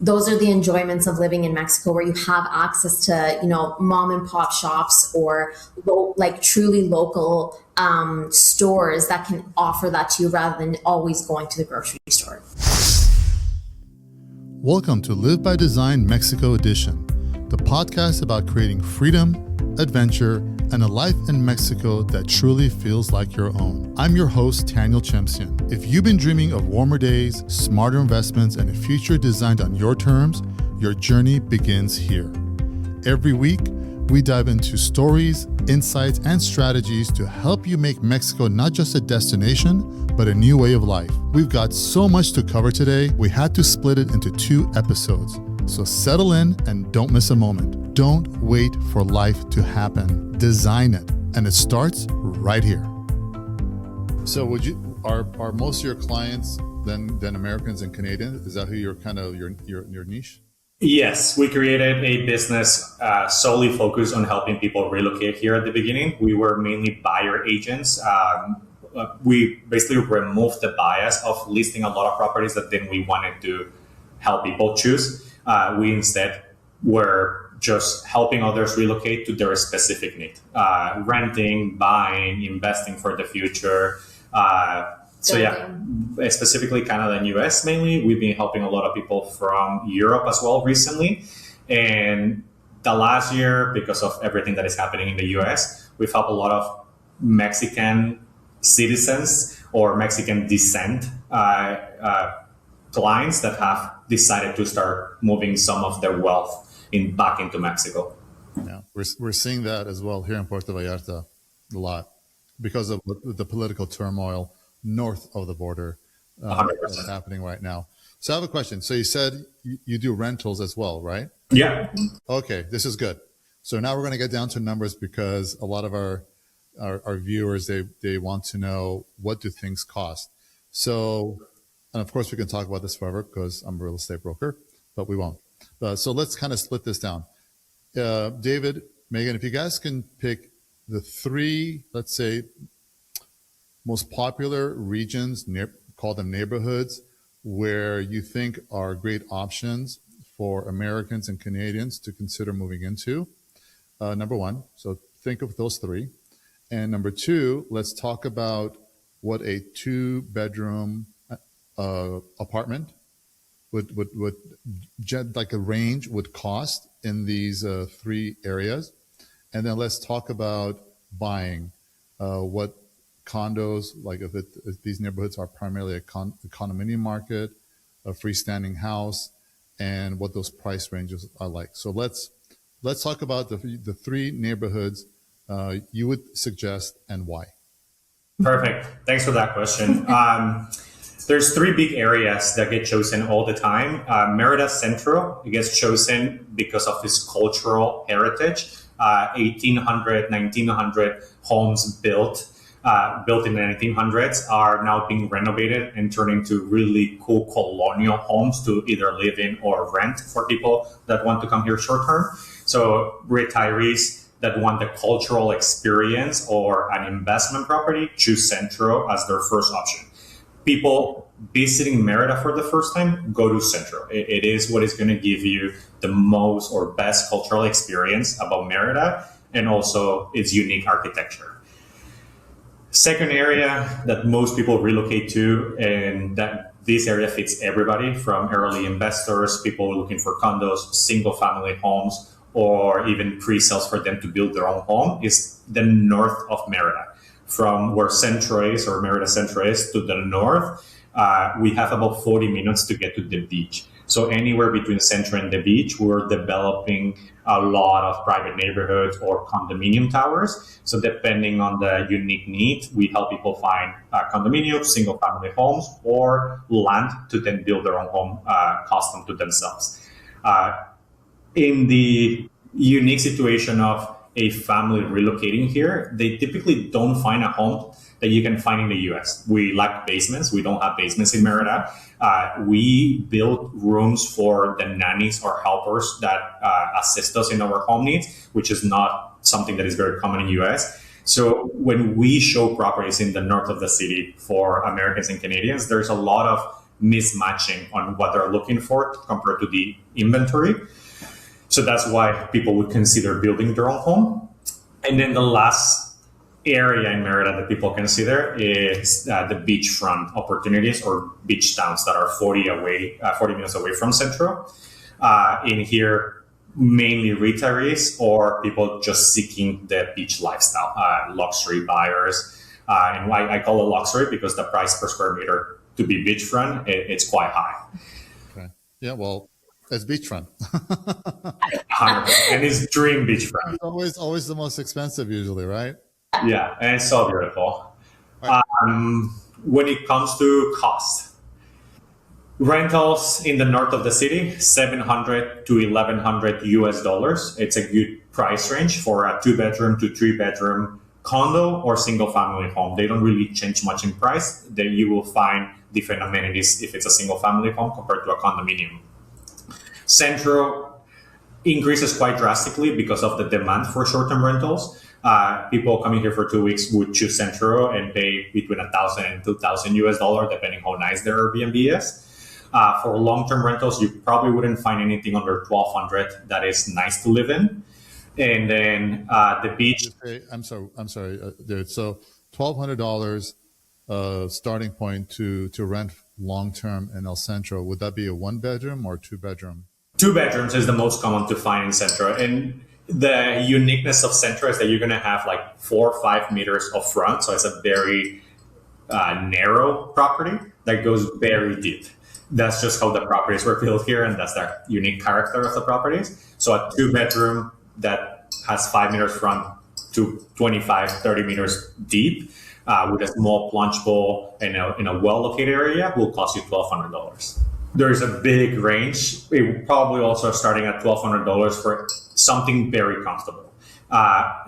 those are the enjoyments of living in Mexico, where you have access to, mom and pop shops or truly local stores that can offer that to you rather than always going to the grocery store. Welcome to Live by Design Mexico Edition, the podcast about creating freedom, adventure, and a life in Mexico that truly feels like your own. I'm your host, Taniel Chemsian. If you've been dreaming of warmer days, smarter investments, and a future designed on your terms, your journey begins here. Every week, we dive into stories, insights, and strategies to help you make Mexico not just a destination, but a new way of life. We've got so much to cover today, we had to split it into 2 episodes. So settle in and don't miss a moment. Don't wait for life to happen. Design it. And it starts right here. So are most of your clients then Americans and Canadians? Is that who you're your niche? Yes, we created a business solely focused on helping people relocate here at the beginning. We were mainly buyer agents. We basically removed the bias of listing a lot of properties that then we wanted to help people choose. We instead were just helping others relocate to their specific need. Renting, buying, investing for the future. Specifically Canada and US mainly. We've been helping a lot of people from Europe as well recently. And the last year, because of everything that is happening in the US, we've helped a lot of Mexican citizens or Mexican descent clients that have decided to start moving some of their wealth back into Mexico. Yeah, we're seeing that as well here in Puerto Vallarta a lot because of the political turmoil north of the border that's happening right now. So I have a question. So you said you do rentals as well, right? Yeah. Okay, this is good. So now we're going to get down to numbers because a lot of our viewers, they want to know, what do things cost? So, and of course we can talk about this forever because I'm a real estate broker, but we won't. So let's kind of split this down. David, Megan, if you guys can pick the 3, let's say, most popular regions, call them neighborhoods, where you think are great options for Americans and Canadians to consider moving into. Number 1, so think of those 3. And number 2, let's talk about what a 2-bedroom apartment would like a range would cost in these 3 areas. And then let's talk about buying, what condos, like if these neighborhoods are primarily a condominium market, a freestanding house, and what those price ranges are like. So let's talk about the 3 neighborhoods you would suggest and why. Perfect. Thanks for that question. There's 3 big areas that get chosen all the time. Merida, Centro, it gets chosen because of its cultural heritage. 1800, 1900 homes built in the 1900s are now being renovated and turned into really cool colonial homes to either live in or rent for people that want to come here short term. So retirees that want the cultural experience or an investment property choose Centro as their first option. People visiting Merida for the first time, go to Centro. It is what is going to give you the most or best cultural experience about Merida and also its unique architecture. Second area that most people relocate to, and that this area fits everybody from early investors, people looking for condos, single family homes, or even pre-sales for them to build their own home, is the north of Merida. From where Centro is, or Merida Centro is, to the north, we have about 40 minutes to get to the beach. So anywhere between Centro and the beach, we're developing a lot of private neighborhoods or condominium towers. So depending on the unique need, we help people find condominiums, single family homes, or land to then build their own home custom to themselves. In the unique situation of a family relocating here, they typically don't find a home that you can find in the US. We lack basements. We don't have basements in Merida. We build rooms for the nannies or helpers that assist us in our home needs, which is not something that is very common in US. So when we show properties in the north of the city for Americans and Canadians, there's a lot of mismatching on what they're looking for compared to the inventory. So that's why people would consider building their own home. And then the last area in Merida that people consider is the beachfront opportunities or beach towns that are 40 minutes away from Centro. In here, mainly retirees or people just seeking the beach lifestyle, luxury buyers. And why I call it luxury because the price per square meter to be beachfront, it's quite high. Okay. Yeah, well, it's beachfront. 100%. And it's dream beachfront. It's always the most expensive usually, right? Yeah, and it's so beautiful. Right. When it comes to cost, rentals in the north of the city, $700 to $1,100 US. It's a good price range for a 2-bedroom to 3-bedroom condo or single family home. They don't really change much in price. Then you will find different amenities if it's a single family home compared to a condominium. Centro increases quite drastically because of the demand for short-term rentals. People coming here for 2 weeks would choose Centro and pay between $1,000 and $2,000 US, depending how nice their Airbnb is. For long-term rentals, you probably wouldn't find anything under $1,200 that is nice to live in. And then the beach. I'm sorry, dude. So $1,200 starting point to rent long-term in El Centro. Would that be a 1-bedroom or 2-bedroom? 2 bedrooms is the most common to find in Centro. And the uniqueness of Centro is that you're going to have like 4 or 5 meters of front. So it's a very narrow property that goes very deep. That's just how the properties were built here, and that's the unique character of the properties. So a 2-bedroom that has 5 meters front to 25, 30 meters deep with a small plunge pool in a well-located area will cost you $1,200. There's a big range. It will probably also starting at $1,200 for something very comfortable.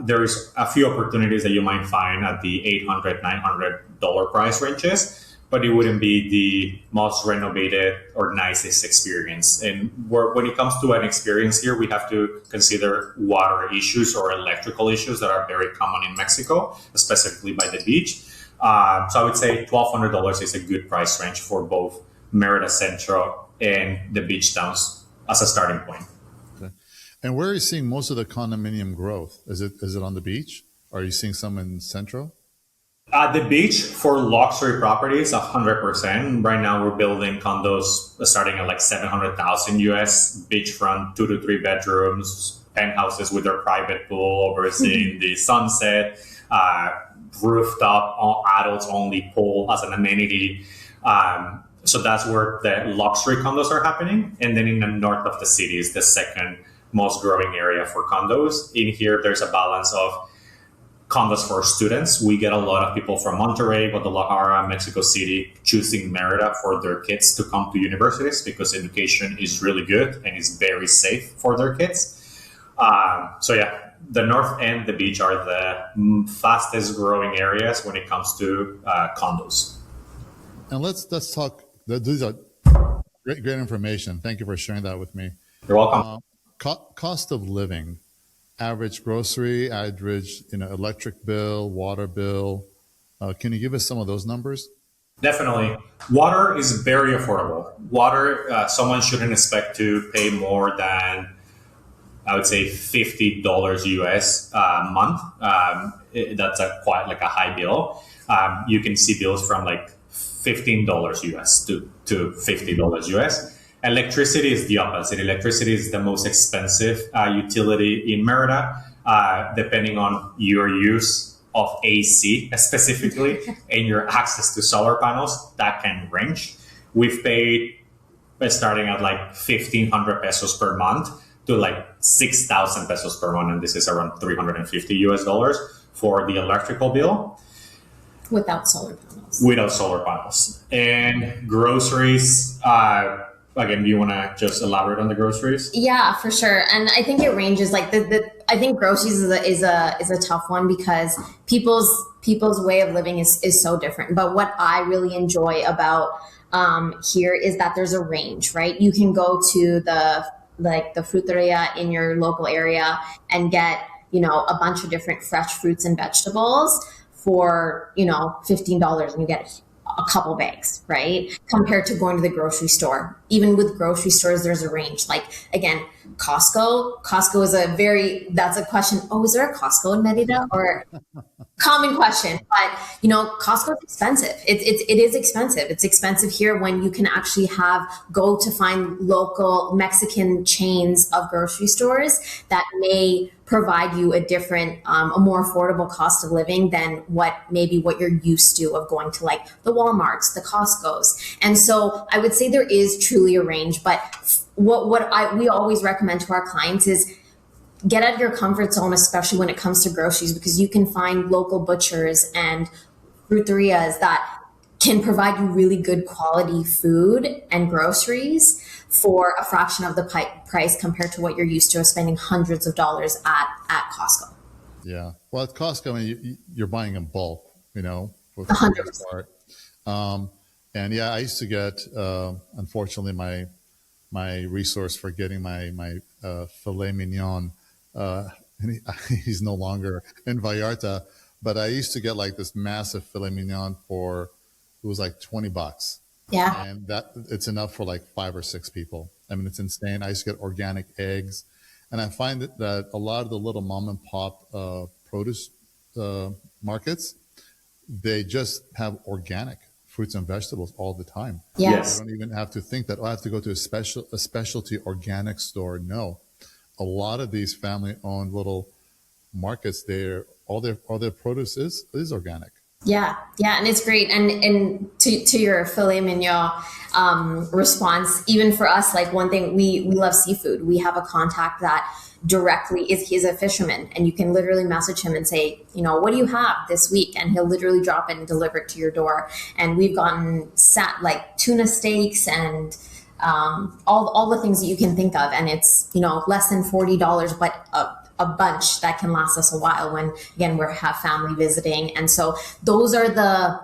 There's a few opportunities that you might find at the $800, $900 price ranges, but it wouldn't be the most renovated or nicest experience. And when it comes to an experience here, we have to consider water issues or electrical issues that are very common in Mexico, specifically by the beach. So I would say $1,200 is a good price range for both Merida Centro and the beach towns as a starting point. Okay. And where are you seeing most of the condominium growth? Is it on the beach? Are you seeing some in Centro? At the beach for luxury properties, 100%. Right now we're building condos starting at like $700,000 US, beachfront, 2 to 3 bedrooms, penthouses with their private pool overseeing the sunset, rooftop, adults only pool as an amenity. So that's where the luxury condos are happening. And then in the north of the city is the second most growing area for condos. In here, there's a balance of condos for students. We get a lot of people from Monterrey, Guadalajara, Mexico City choosing Merida for their kids to come to universities because education is really good and is very safe for their kids. So yeah, the north and the beach are the fastest growing areas when it comes to condos. And let's talk. These are great information. Thank you for sharing that with me. You're welcome. Cost of living. Average grocery, average electric bill, water bill. Can you give us some of those numbers? Definitely. Water is very affordable. Water, someone shouldn't expect to pay more than, I would say, $50 US a month. That's quite like a high bill. You can see bills from like $15 US to $50 US. Electricity is the opposite. Electricity is the most expensive utility in Merida, depending on your use of AC specifically and your access to solar panels, that can range. We've paid starting at like 1,500 pesos per month to like 6,000 pesos per month, and this is around $350 US for the electrical bill. Without solar panels. Without solar panels. And groceries, again, do you want to just elaborate on the groceries? Yeah, for sure. And I think it ranges like I think groceries is a tough one because people's way of living is so different. But what I really enjoy about here is that there's a range, right? You can go to the fruteria in your local area and get, a bunch of different fresh fruits and vegetables for, $15, and you get a couple bags, right? Compared to going to the grocery store. Even with grocery stores, there's a range. Like again, Costco is that's a question. Oh, is there a Costco in Merida? Or common question, but Costco is expensive. It is expensive. It's expensive here when you can actually go to find local Mexican chains of grocery stores that may provide you a more affordable cost of living than what you're used to of going to like the Walmarts, the Costco's. And so I would say there is truly a range, but we always recommend to our clients is get out of your comfort zone, especially when it comes to groceries, because you can find local butchers and fruterias that can provide you really good quality food and groceries for a fraction of the price compared to what you're used to of spending hundreds of dollars at Costco. Yeah. Well, at Costco, I mean, you're buying in bulk, for the 100%. most part. And yeah, I used to get, unfortunately, my resource for getting my filet mignon. And he's no longer in Vallarta, but I used to get like this massive filet mignon it was like $20. Yeah. And it's enough for like 5 or 6 people. I mean, it's insane. I used to get organic eggs, and I find that a lot of the little mom and pop produce markets, they just have organic fruits and vegetables all the time. Yes. You don't even have to think that, I have to go to a specialty organic store. No. A lot of these family-owned little markets, all their produce is organic. Yeah, and it's great. And to your filet mignon response, even for us, like one thing, we love seafood. We have a contact that he's a fisherman, and you can literally message him and say, what do you have this week? And he'll literally drop it and deliver it to your door. And we've gotten like tuna steaks and all the things that you can think of, and it's less than $40, but a bunch that can last us a while when again we have family visiting. And so those are the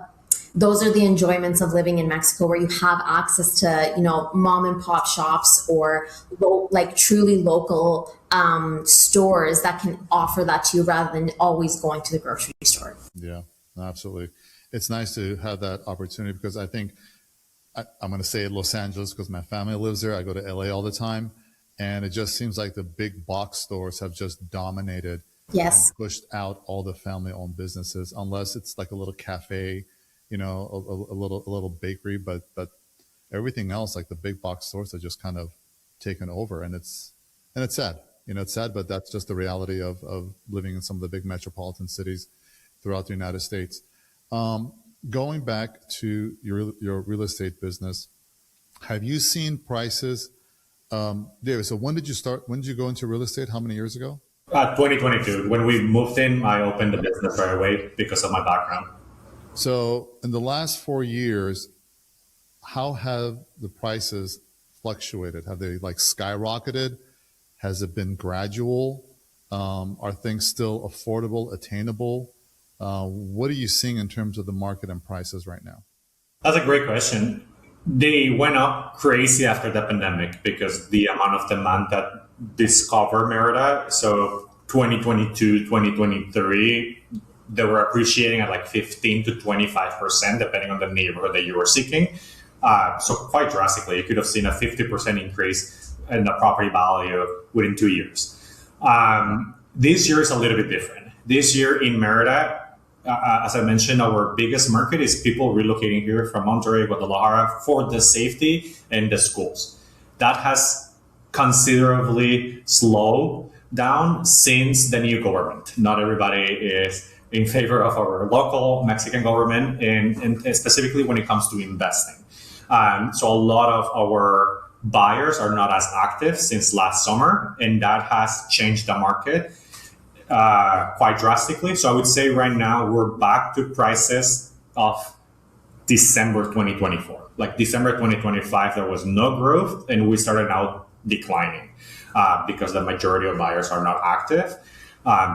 enjoyments of living in Mexico, where you have access to mom and pop shops or like truly local stores that can offer that to you rather than always going to the grocery store. Yeah, absolutely. It's nice to have that opportunity, because I think I'm going to say Los Angeles because my family lives there. I go to LA all the time, and it just seems like the big box stores have just dominated. Yes. And pushed out all the family-owned businesses, unless it's like a little cafe, a little bakery, but everything else, like the big box stores, are just kind of taken over, and it's sad. It's sad, but that's just the reality of living in some of the big metropolitan cities throughout the United States. Going back to your real estate business, have you seen prices, David? So when did you go into real estate? How many years ago? 2022. When we moved in, I opened the business right away because of my background. So in the last 4 years, how have the prices fluctuated? Have they like skyrocketed? Has it been gradual? Are things still affordable, attainable? What are you seeing in terms of the market and prices right now? That's a great question. They went up crazy after the pandemic because the amount of demand that discovered Merida. So 2022, 2023, they were appreciating at like 15 to 25%, depending on the neighborhood that you were seeking. So quite drastically, you could have seen a 50% increase in the property value within 2 years. This year is a little bit different. This year in Merida, as I mentioned, our biggest market is people relocating here from Monterrey, Guadalajara for the safety and the schools. That has considerably slowed down since the new government. Not everybody is in favor of our local Mexican government, and specifically when it comes to investing. So a lot of our buyers are not as active since last summer, and that has changed the market quite drastically. So I would say right now we're back to prices of December 2024. Like December 2025, there was no growth, and we started now declining because the majority of buyers are not active.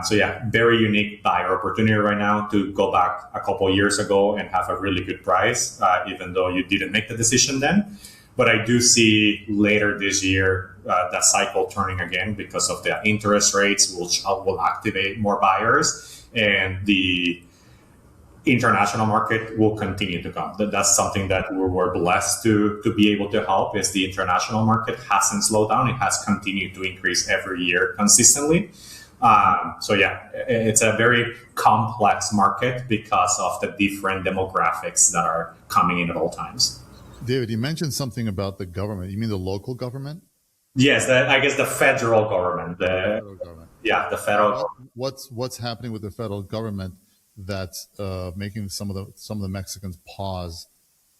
So yeah, very unique buyer opportunity right now to go back a couple of years ago and have a really good price, even though you didn't make the decision then. But I do see later this year that cycle turning again because of the interest rates, which will activate more buyers, and the international market will continue to come. That's something that we're blessed to be able to help. Is the international market hasn't slowed down; it has continued to increase every year consistently. So yeah, it's a very complex market because of the different demographics that are coming in at all times. David, you mentioned something about the government. You mean the local government? Yes, I guess the federal government. Federal government. Yeah, the federal. What's happening with the federal government that's making some of the Mexicans pause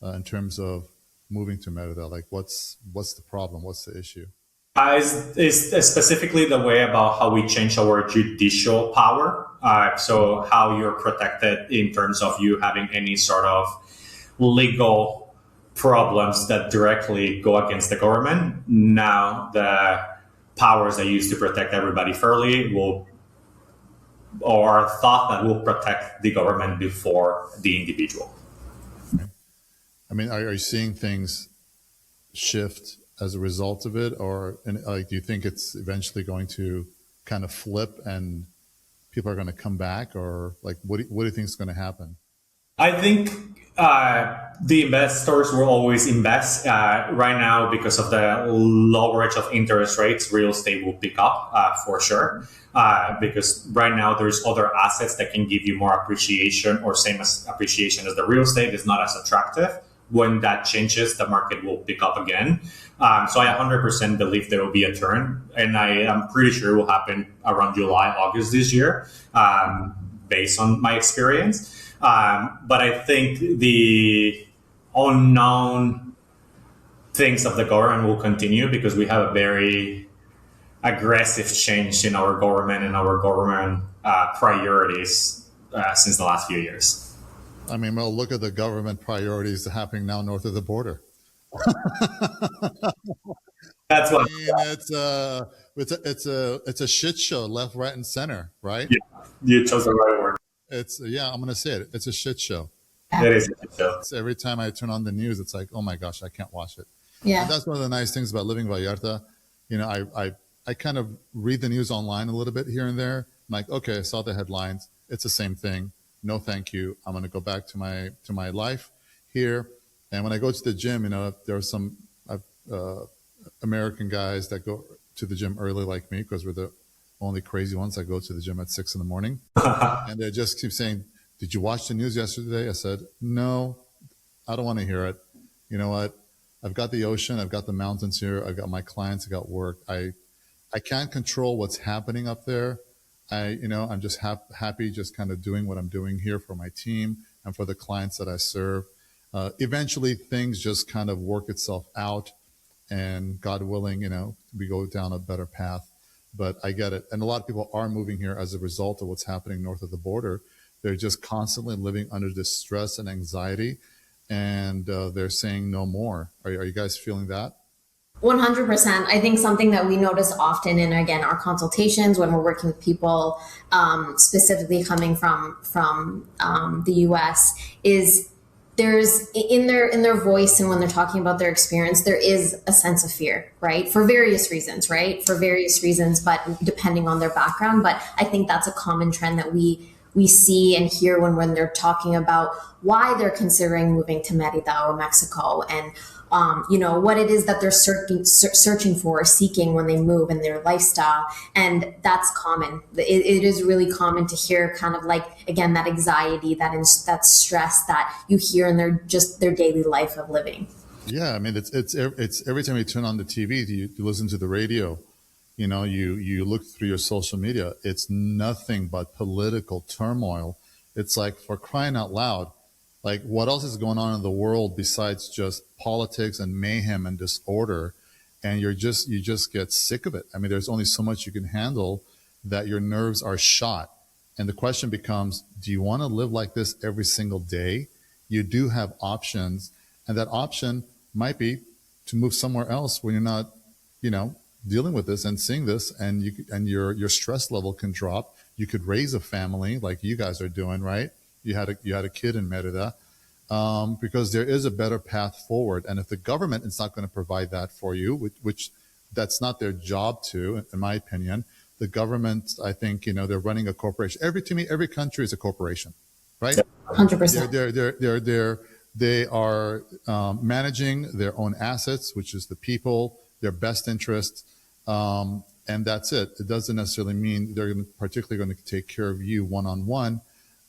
in terms of moving to Merida? Like, what's the problem? What's the issue? Is specifically the way about how we change our judicial power. So how you're protected in terms of you having any sort of legal problems that directly go against the government. Now the powers that used to protect everybody fairly will, or thought that will protect the government before the individual. Okay. I mean, are you seeing things shift as a result of it, or do you think it's eventually going to kind of flip and people are going to come back, or like what do you think is going to happen? I think the investors will always invest. Right now, because of the lowerage of interest rates, real estate will pick up for sure. Because right now there's other assets that can give you more appreciation or same as appreciation as the real estate is not as attractive. When that changes, the market will pick up again. So I 100% believe there will be a turn, and I am pretty sure it will happen around July, August this year, based on my experience. But I think the unknown things of the government will continue because we have a very aggressive change in our government and our government priorities since the last few years. I mean, well, look at the government priorities happening now north of the border. That's what it's a shit show, left, right, and center, right? Yeah, you chose the right word. I'm going to say it. It's a shit show. It is a shit show. Every time I turn on the news, it's like, oh my gosh, I can't watch it. Yeah. And that's one of the nice things about living in Vallarta. You know, I kind of read the news online a little bit here and there. I'm like, okay, I saw the headlines. It's the same thing. No, thank you. I'm going to go back to my life here. And when I go to the gym, you know, there are some American guys that go to the gym early like me because we're the only crazy ones that go to the gym at 6 a.m. And they just keep saying, did you watch the news yesterday? I said, no, I don't want to hear it. You know what? I've got the ocean. I've got the mountains here. I've got my clients. I've got work. I can't control what's happening up there. I'm just happy just kind of doing what I'm doing here for my team and for the clients that I serve. Eventually things just kind of work itself out, and God willing, you know, we go down a better path. But I get it. And a lot of people are moving here as a result of what's happening north of the border. They're just constantly living under this stress and anxiety, and they're saying no more. Are you guys feeling that? 100%. I think something that we notice often in, again, our consultations when we're working with people, specifically coming from the US, is there's in their voice, and when they're talking about their experience, there is a sense of fear, right? For various reasons, but depending on their background. But I think that's a common trend that we see and hear when they're talking about why they're considering moving to Merida or Mexico, and what it is that they're searching for or seeking when they move in their lifestyle. And that's common. It is really common to hear kind of like, again, that anxiety, that stress that you hear in their daily life of living. Yeah. I mean, it's every time you turn on the TV, you listen to the radio, you know, you look through your social media, it's nothing but political turmoil. It's like, for crying out loud. Like, what else is going on in the world besides just politics and mayhem and disorder? And you just get sick of it. I mean, there's only so much you can handle that your nerves are shot. And the question becomes, do you want to live like this every single day? You do have options. And that option might be to move somewhere else when you're not, you know, dealing with this and seeing this, and your stress level can drop. You could raise a family like you guys are doing, right? You had a kid in Merida, because there is a better path forward. And if the government is not going to provide that for you, which that's not their job to, in my opinion, the government, I think, you know, they're running a corporation. To me, every country is a corporation, right? 100%. They are managing their own assets, which is the people, their best interests, and that's it. It doesn't necessarily mean they're particularly going to take care of you one-on-one.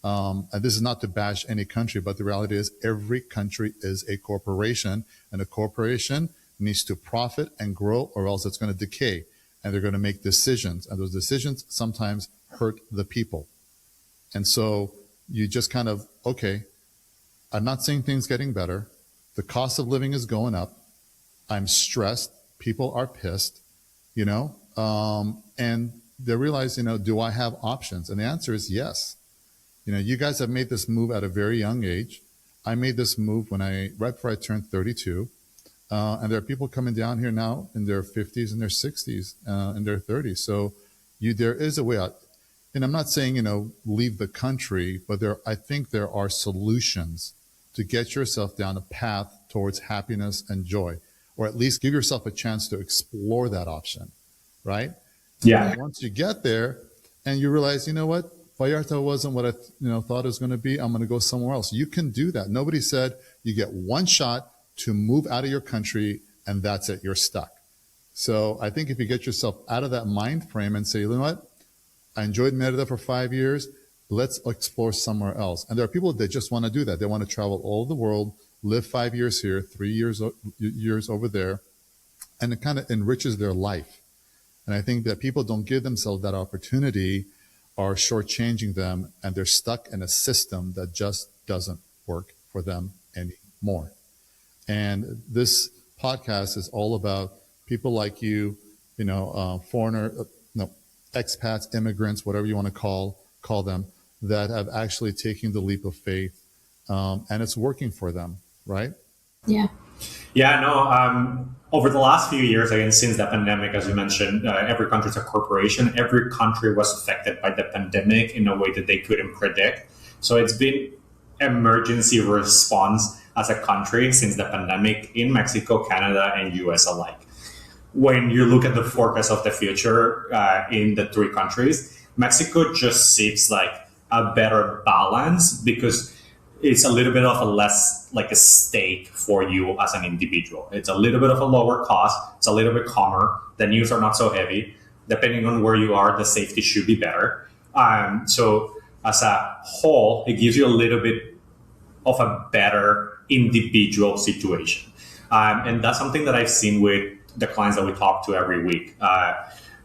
And this is not to bash any country, but the reality is every country is a corporation, and a corporation needs to profit and grow, or else it's going to decay. And they're going to make decisions, and those decisions sometimes hurt the people. And so you just kind of, okay, I'm not saying things getting better. The cost of living is going up. I'm stressed. People are pissed, and they realize, do I have options? And the answer is yes. You guys have made this move at a very young age. I made this move right before I turned 32. And there are people coming down here now in their 50s and their 60s, and their 30s. So there is a way out. And I'm not saying, leave the country, but I think there are solutions to get yourself down a path towards happiness and joy, or at least give yourself a chance to explore that option, right? Yeah. And once you get there and you realize, you know what, Vallarta wasn't what I thought it was going to be, I'm going to go somewhere else. You can do that. Nobody said you get one shot to move out of your country and that's it, you're stuck. So I think if you get yourself out of that mind frame and say, you know what, I enjoyed Merida for 5 years, let's explore somewhere else. And there are people that just want to do that. They want to travel all over the world, live 5 years here, 3 years over there, and it kind of enriches their life. And I think that people don't give themselves that opportunity, are shortchanging them, and they're stuck in a system that just doesn't work for them anymore. And this podcast is all about people like you, expats, immigrants, whatever you want to call them, that have actually taken the leap of faith, and it's working for them, right? Yeah. Yeah, no, over the last few years, again, since the pandemic, as you mentioned, every country is a corporation. Every country was affected by the pandemic in a way that they couldn't predict. So it's been emergency response as a country since the pandemic in Mexico, Canada, and US alike. When you look at the forecast of the future in the three countries, Mexico just seems like a better balance because it's a little bit of a less like a stake for you as an individual. It's a little bit of a lower cost. It's a little bit calmer. The news are not so heavy. Depending on where you are, the safety should be better. So as a whole, it gives you a little bit of a better individual situation. And that's something that I've seen with the clients that we talk to every week.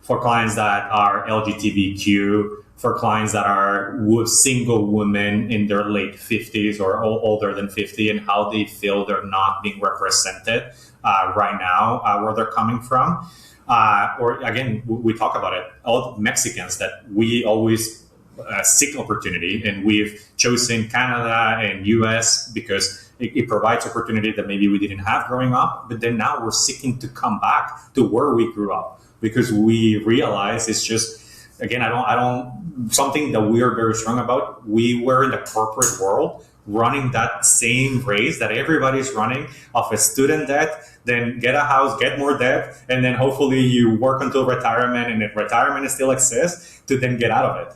For clients that are LGBTQ, for clients that are single women in their late 50s or older than 50, and how they feel they're not being represented right now, where they're coming from. Or again, we talk about it, all Mexicans that we always seek opportunity, and we've chosen Canada and US because it provides opportunity that maybe we didn't have growing up, but then now we're seeking to come back to where we grew up because we realize it's just, again, I don't, something that we are very strong about. We were in the corporate world running that same race that everybody's running of a student debt, then get a house, get more debt, and then hopefully you work until retirement, and if retirement still exists, to then get out of it.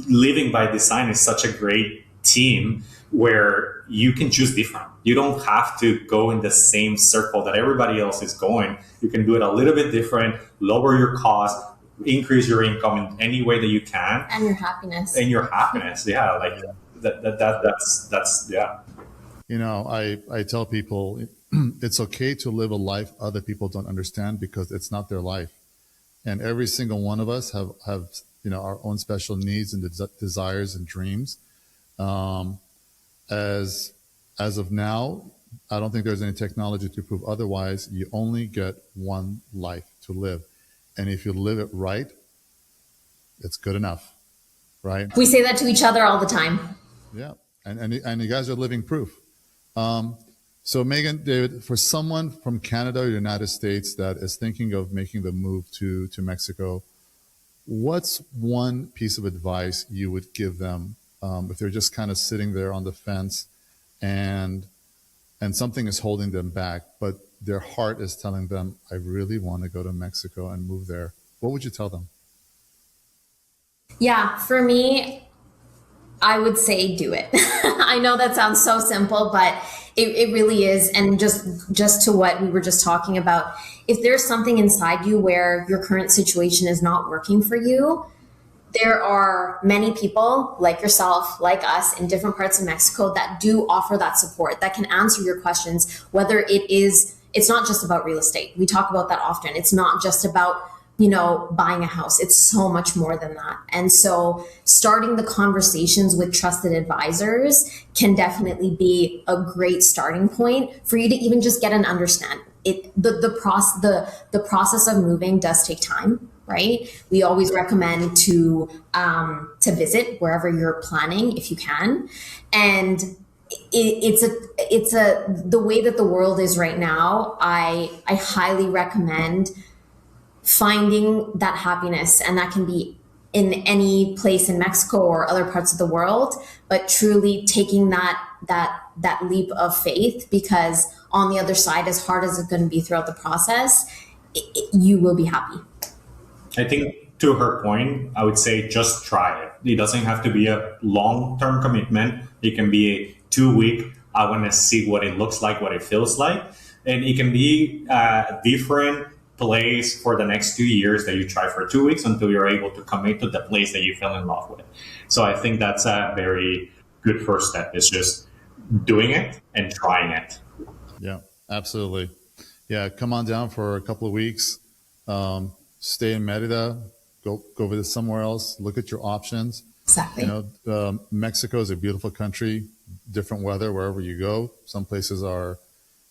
Living by design is such a great team where you can choose different. You don't have to go in the same circle that everybody else is going. You can do it a little bit different, lower your cost, increase your income in any way that you can. And your happiness. Yeah. Like that's yeah. I tell people it's okay to live a life other people don't understand because it's not their life. And every single one of us have our own special needs and desires and dreams. As of now, I don't think there's any technology to prove otherwise. You only get one life to live. And if you live it right, it's good enough, right? We say that to each other all the time. Yeah. And you guys are living proof. So Megan, David, for someone from Canada or United States that is thinking of making the move to Mexico, what's one piece of advice you would give them if they're just kind of sitting there on the fence and something is holding them back, but their heart is telling them, I really want to go to Mexico and move there? What would you tell them? Yeah, for me, I would say do it. I know that sounds so simple, but it really is. And just to what we were just talking about, if there's something inside you where your current situation is not working for you, there are many people like yourself, like us in different parts of Mexico that do offer that support, that can answer your questions, whether it's not just about real estate. We talk about that often. It's not just about, buying a house. It's so much more than that. And so starting the conversations with trusted advisors can definitely be a great starting point for you to even just get an understanding. The process of moving does take time, right? We always recommend to visit wherever you're planning if you can. And the way that the world is right now, I highly recommend finding that happiness, and that can be in any place in Mexico or other parts of the world, but truly taking that leap of faith, because on the other side, as hard as it's going to be throughout the process, you will be happy. I think to her point, I would say just try it. It doesn't have to be a long-term commitment. It can be a 2-week, I want to see what it looks like, what it feels like. And it can be a different place for the next 2 years that you try for 2 weeks until you're able to commit to the place that you fell in love with. So I think that's a very good first step, is just doing it and trying it. Yeah, absolutely. Yeah, come on down for a couple of weeks. Stay in Merida, go visit somewhere else, look at your options. Exactly. Mexico is a beautiful country, different weather wherever you go. Some places are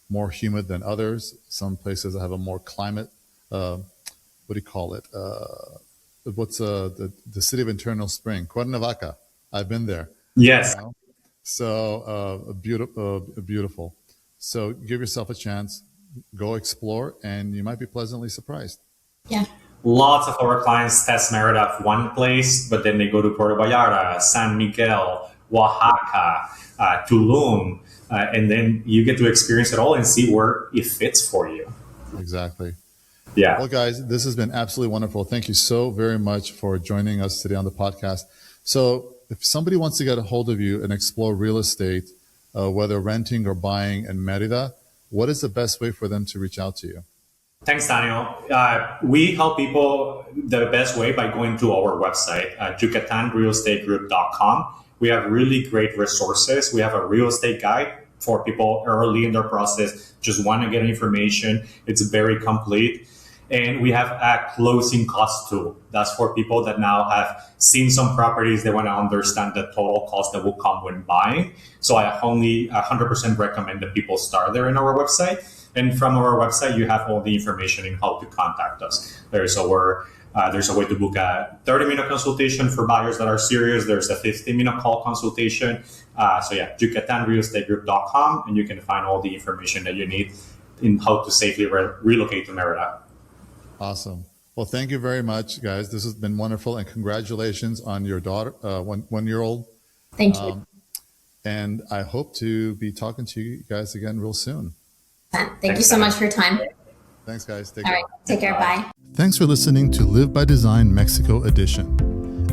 more humid than others. Some places have a more climate, what do you call it? What's the city of Eternal Spring? Cuernavaca. I've been there. Yes. So beautiful. So give yourself a chance, go explore, and you might be pleasantly surprised. Yeah. Lots of our clients test Merida at one place, but then they go to Puerto Vallarta, San Miguel, Oaxaca, Tulum, and then you get to experience it all and see where it fits for you. Exactly. Yeah. Well, guys, this has been absolutely wonderful. Thank you so very much for joining us today on the podcast. So if somebody wants to get a hold of you and explore real estate, whether renting or buying in Merida, what is the best way for them to reach out to you? Thanks, Daniel. We help people the best way by going to our website, yucatanrealestategroup.com. We have really great resources. We have a real estate guide for people early in their process, just want to get information. It's very complete. And we have a closing cost tool. That's for people that now have seen some properties. They want to understand the total cost that will come when buying. So I only 100% recommend that people start there in our website. And from our website, you have all the information in how to contact us. There's a way to book a 30-minute consultation for buyers that are serious. There's a 15-minute call consultation. yucatanrealestategroup.com, and you can find all the information that you need in how to safely relocate to Merida. Awesome. Well, thank you very much, guys. This has been wonderful, and congratulations on your daughter, 1-year-old. Thank you. And I hope to be talking to you guys again real soon. Thank you so much for your time. Thanks, guys. All right. Take care. Bye. Thanks for listening to Live by Design Mexico Edition.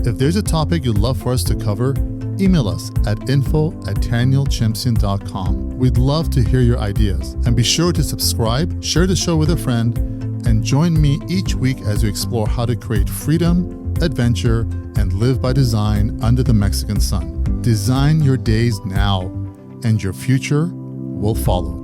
If there's a topic you'd love for us to cover, email us at info@tanielchemsian.com. We'd love to hear your ideas. And be sure to subscribe, share the show with a friend, and join me each week as we explore how to create freedom, adventure, and live by design under the Mexican sun. Design your days now, and your future will follow.